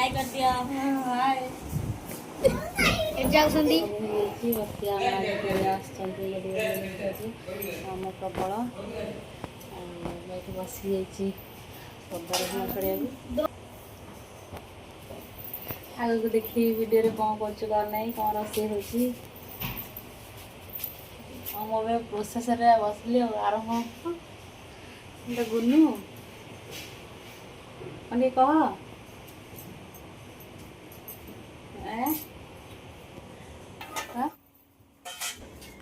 हाय कर दिया हाय जाउछंदी बतिया आम प्रबल बसी जाइए पदार चढ़िया आगे को देखी वीडियो रे कौन कर नहीं कौन रोषे हो प्रोसेस बसली आरंभ गुनु कह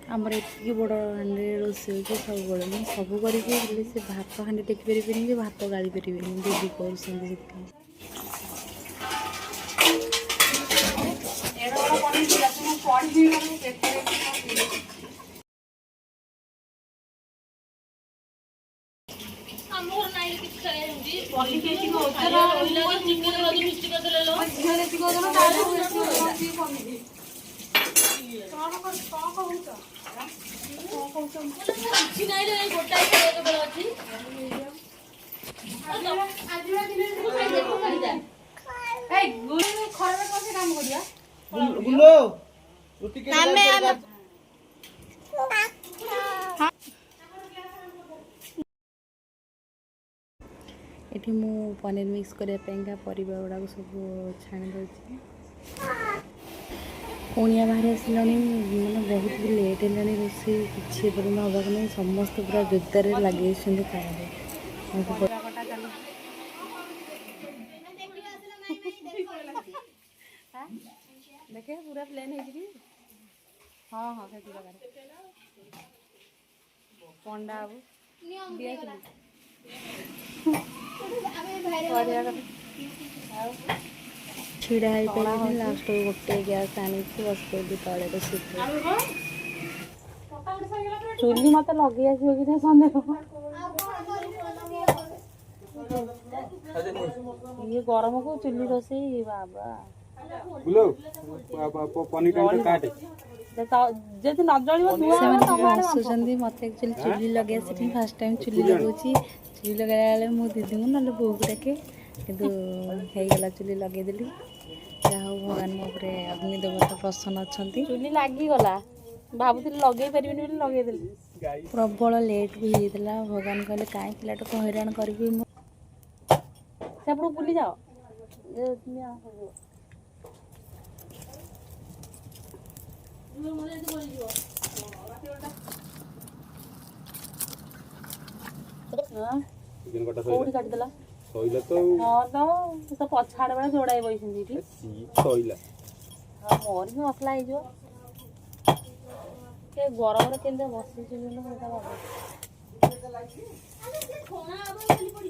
आमर ये बड़ हांडी रोषे हो सब बड़े मुझे सब करें से भात हांडी टेक पारे कि भात गाड़ी पारे दीदी कर ये मु पनीर मिक्स करने परिवा गुड़ाक सब छाणी दूसरी पुणिया बाहर आसला मैंने बहुत भी लेट है रोषे किसी पर्यटन हाँक नहीं समस्त पूरा जोरदार लगे खाया देखे पूरा प्लेन है हाँ हाँ पंडा बाबू छिड़ा लास्ट गोटे गैस आनी बस तले रोषे चुली मत लगे आसो कि सन्देह ये गरम को चुली रोषे बाबा आसुँच मत एक्चुअली चुली लगे फास्ट टाइम चुली लगुची चुली लगे मो दीदी को ना बो को डाके किगला चुली लगेदेली जहाँ भगवान मो अग्नि देवता प्रसन्न अच्छा चुली लगिगला भावुली लगे पारे लगेदेली प्रबल लेट भी होता भगवान कहले कहीं पिलाटा को हैरान करी से बुली जाओ कौटी काटिदेला सईला तो हां तो सब पछाड़ बेला जोड़ाई बइछन जी सईला हां मोर भी मसला हे जो के गरम रे केंदे बसी छी न होता बाबा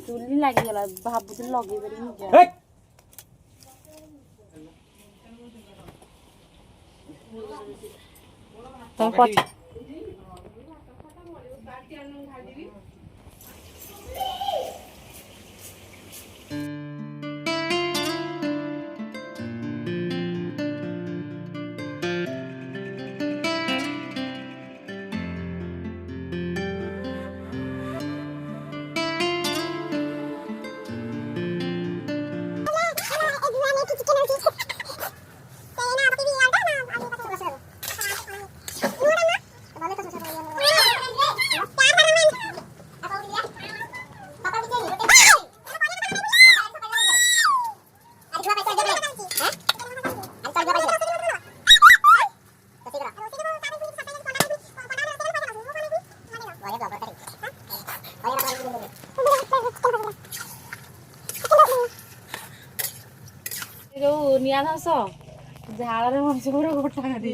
चुली लागी गला भाबुत लगे परी तो पछ जो निया घास झाड़ मଣିଷ पूरा गोटा कर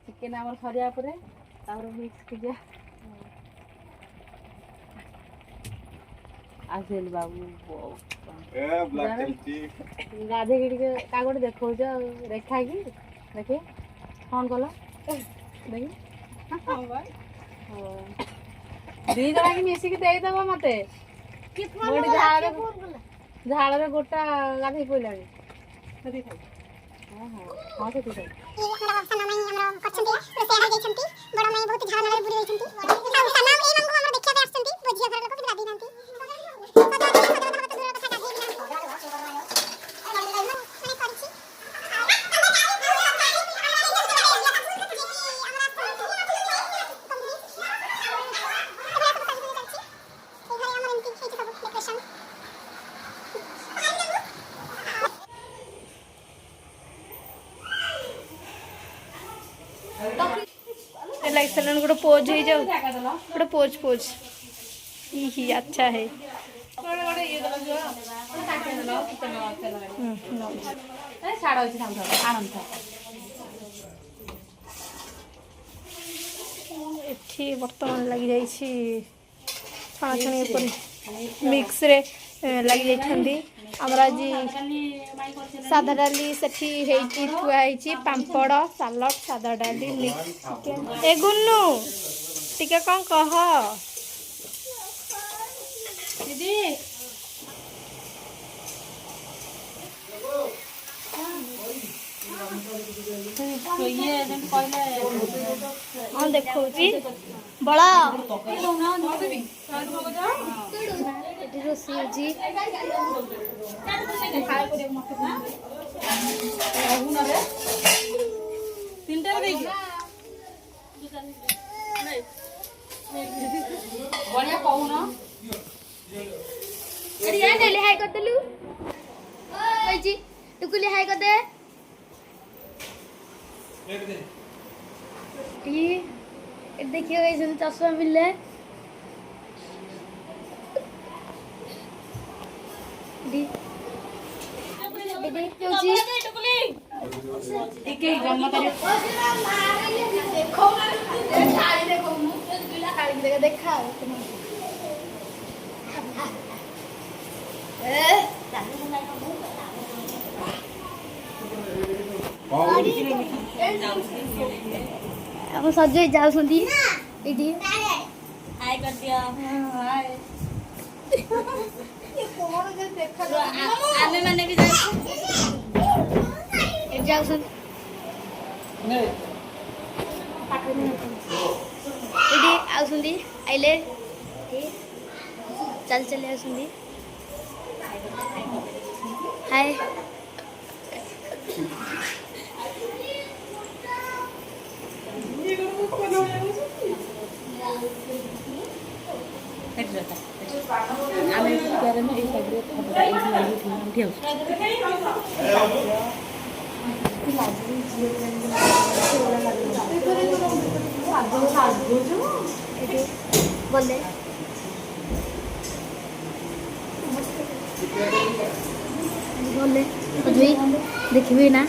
चिकेन आम सरिया मिक्स किया आसिल बाबू गाधे क्या गोटे देखो रेखा की देखे कौन कल देखी दी जना की मिसिक देदेव मत झाड़ गोटा गाधे पड़ा हाँ से लाग सारे गोटे पोज हो जाओ गोटे पोज पोज ही अच्छा है एठी बर्तमान लगी जाइए छाणाछुणी उपर मिक्स रे लगी जाइछंदी हमरा जी सादा डाली सेठी हेची थुआ हेची पांपड़ सालाड सादा डाली मिक्स चिकन ए गुन्नू टिके कौन कह दीदी हाँ देखो बड़ा रोषेई जी बढ़िया कहून हाय कर देलु जी टुकुली हाय कर दे देखिए वैसे चश्मा मिले देखा अब सजे जाउछंती इडी हाय कर दिया हाय ये कोन जे देखा आमे माने भी जाउछंती नहीं इडी आउछंती आइले चल चले आउछंती हाय बोले बोले देखिए ना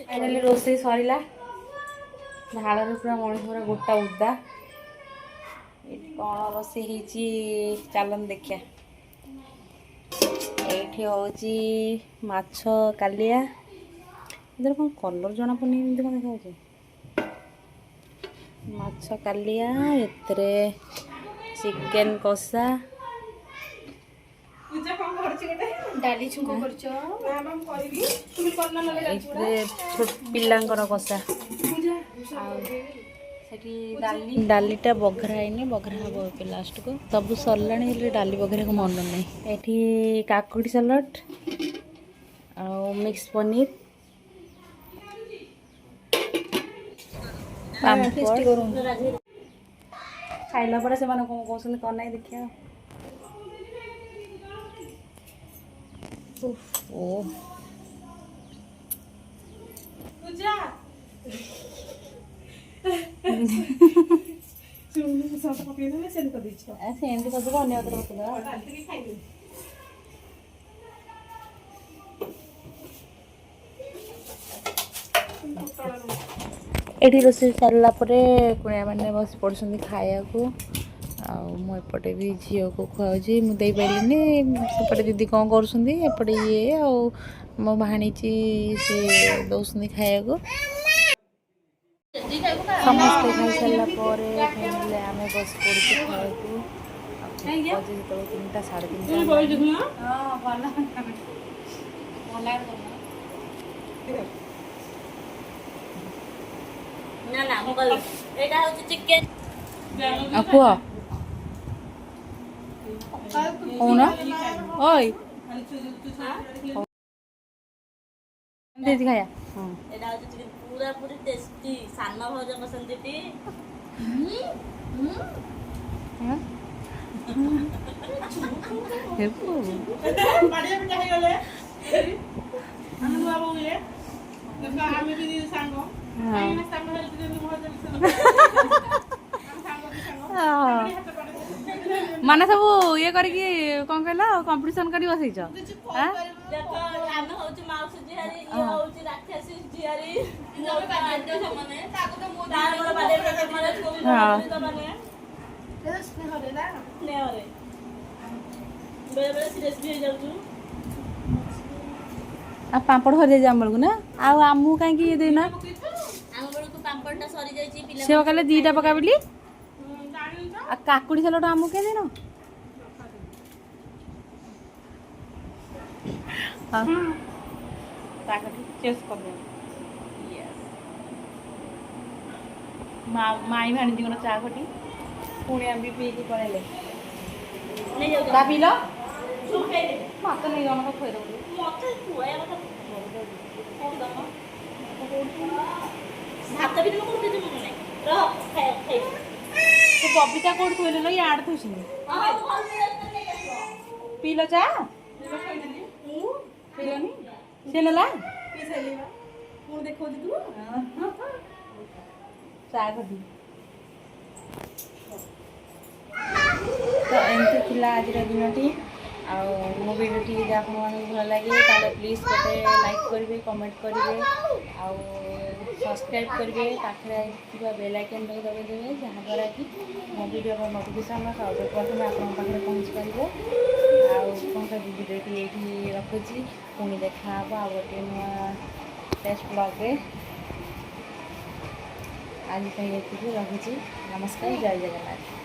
फाइनाली रोषे सरला झाड़ पूरा मणि पूरा गोटा उदा कौन रोषे चलन देखिया ये हूँ माछ कालिया इधर कौन कलर जना पड़नी कौन देखा माछ कालिया एतरे चिकेन कषा डाली छुंको करछो पिलांकर कषा डालीटा बघरा है बघरा हम पे लास्ट को सब सरला डाली बघरा को मन नहीं ये काकुड़ी सलाड आ मिक्स पनीर खाइला पर से कौन कहते कौन नहीं देखिए ओ सेमती कर ଏଠି ରୋଷେଇ ସାରିଲା ପରେ କୁଣିଆ ମାନେ ବସି ପଡ଼ୁଛନ୍ତି ଖାଇବାକୁ। ଆଉ ମୁଁ ଏପଟେ ବି ଝିଅକୁ ଖୁଆଉଛି, ମୁଁ ଦେଇପାରିଲିନି। ସେପଟେ ଦିଦି କ'ଣ କରୁଛନ୍ତି, ଏପଟେ ଇଏ ଆଉ ମୋ ଭାଣିଛି ସିଏ ଦେଉଛନ୍ତି ଖାଇବାକୁ। ସମସ୍ତେ ଖାଇସାରିଲା ପରେ ଫ୍ୟାମିଲି ଆମେ ବସି ପଡ଼ୁଛୁ ଖାଇବାକୁ। ବଜେ ଯେତେବେଳେ 3ଟା 3:30 କୁହ କହୁନ ଓଇ ଖାଇବା पूरा पूरी टेस्टी साना भोजन संदीपी ମାନେ ସବୁ ଇଏ କରିକି କ'ଣ କହିଲ କମ୍ପିଟିସନ କରି ବସେଇଛ। ଆମେ ହଉଛି ମାଉସୀ ଝିଆରୀ ଇଏ ହଉଛି ରାକ୍ଷସୀ ଝିଆରୀ ସ୍ନେହରେ ବେଳେବେଳେ ସିରିୟସ୍ ବି ହେଇଯାଉଛୁ। ଆଉ ପାମ୍ପଡ଼ ସରିଯାଇଛି ଆମ ବେଳକୁ ନା, ଆଉ ଆମକୁ କାହିଁକି ଇଏ ଦେଇନା? ଆମ ବେଳକୁ ପାମ୍ପଡ଼ଟା ସରିଯାଇଛି ସେ କହିଲେ 2ଟା ପକା ବୋଲି। ଆଉ କାକୁଡ଼ି ସାଲଟ ଆମକୁ କିଏ ଦେଇନ? ମାଇଁ ଭାଣିଜୀଙ୍କର ଚା ଖଟି ପୁଣି ଆମେ ବି ପିଇକି ପଳେଇଲେ। ଚା ପିଇଲ ଭାତ ନେଇ ଜଣକ ଖୁଆଇଦେବୁ। ମତେ ଖୁଆଇବା କଥା ଭାତ ବି ତମକୁ କିଛି ମନେ ନାହିଁ। ରହ ଖାଇବୁ ସେ ବବିତା କୋଉଠି ଥୋଇଲେ ଲୋ? ଇଆଡ଼େ ଥୋଇଛନ୍ତି। ପିଇଲ ଚା? ପିଇଲନି? ସେ ନେଲା ମୁଁ ଦେଖଉଛି ତୁ ଚା ଖଟି। ତ ଏମିତି ଥିଲା ଆଜିର ଦିନଟି। ଆଉ ମୋ ଭିଡ଼ିଓଟି ଯଦି ଆପଣମାନଙ୍କୁ ଭଲ ଲାଗେ ତାହେଲେ ପ୍ଲିଜ୍ ଗୋଟେ ଲାଇକ୍ କରିବେ, କମେଣ୍ଟ କରିବେ, ଆଉ ସବସ୍କ୍ରାଇବ୍ କରିବେ। ପାଖରେ ଥିବା ବେଲ୍ ଆଇକନ୍ଟାକୁ ଦବାଇଦେବେ, ଯାହାଦ୍ୱାରା କି ମୋ ଭିଡ଼ିଓର ନୋଟିଫିକେସନ୍ ସର୍ବପ୍ରଥମେ ଆପଣଙ୍କ ପାଖରେ ପହଞ୍ଚି ପାରିବ। ଆଉ କ'ଣ କହିବି, ଭିଡ଼ିଓଟି ଏଇଠି ରଖୁଛି। ପୁଣି ଦେଖା ହେବ ଆଉ ଗୋଟେ ନୂଆ ଟେଷ୍ଟ ବ୍ଲଗ୍ରେ। ଆଜି ପାଇଁ ଏତିକି ରହୁଛି। ନମସ୍କାର, ଜୟ ଜଗନ୍ନାଥ।